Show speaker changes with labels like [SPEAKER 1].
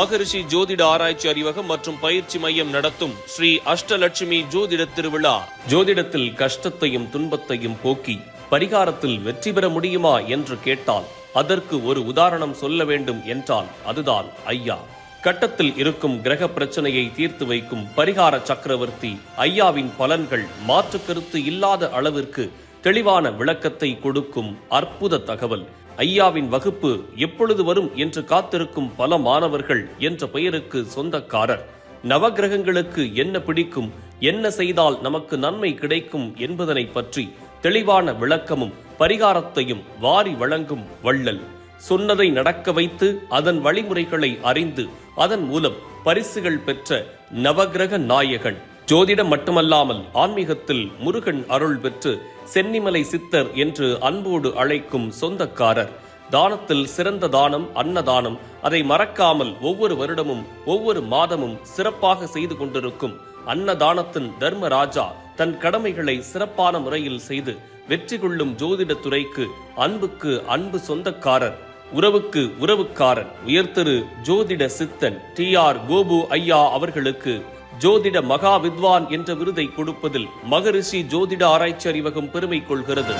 [SPEAKER 1] மகரிஷி ஜோதிட ஆராய்ச்சி அறிவகம் மற்றும் பயிற்சி மையம் நடத்தும் ஸ்ரீ அஷ்டலட்சுமி ஜோதிட திருவிழா. ஜோதிடத்தில் கஷ்டத்தையும் துன்பத்தையும் போக்கி பரிகாரத்தில் வெற்றி பெற முடியுமா என்று கேட்டால் அதற்கு ஒரு உதாரணம் சொல்ல வேண்டும் என்றால் அதுதான் ஐயா. கட்டத்தில் இருக்கும் கிரக பிரச்சனையை தீர்த்து வைக்கும் பரிகார சக்கரவர்த்தி ஐயாவின் பலன்கள் மாற்று கருத்து இல்லாத அளவிற்கு தெளிவான விளக்கத்தை கொடுக்கும் அற்புத தகவல். ஐயாவின் வகுப்பு எப்பொழுது வரும் என்று காத்திருக்கும் பல மாணவர்கள் என்ற பெயருக்கு சொந்தக்காரர். நவகிரகங்களுக்கு என்ன பிடிக்கும், என்ன செய்தால் நமக்கு நன்மை கிடைக்கும் என்பதனை பற்றி தெளிவான விளக்கமும் பரிகாரத்தையும் வாரி வழங்கும் வள்ளல். சொன்னதை நடக்க வைத்து அதன் வழிமுறைகளை அறிந்து அதன் மூலம் பரிசுகள் பெற்ற நவகிரக நாயகன். ஜோதிடம் மட்டுமல்லாமல் ஆன்மீகத்தில் முருகன் அருள் பெற்று சென்னிமலை சித்தர் என்று அன்போடு அழைக்கும் சொந்தக்காரர். தானத்தில் சிறந்த தானம் அன்னதானம். அதை மறக்காமல் ஒவ்வொரு வருடமும் ஒவ்வொரு மாதமும் சிறப்பாக செய்து கொண்டிருக்கும் அன்னதானத்தின் தர்மராஜா தன் கடமைகளை சிறப்பான முறையில் செய்து வெற்றி கொள்ளும் ஜோதிட துறைக்கு அன்புக்கு அன்பு சொந்தக்காரர், உறவுக்கு உறவுக்காரன் உயர்திரு ஜோதிட சித்தன் TR கோபு ஐயா அவர்களுக்கு ஜோதிட மகா வித்வான் என்ற விருதை கொடுப்பதில் மகரிஷி ஜோதிட ஆராய்ச்சி அறிவகம் பெருமை கொள்கிறது.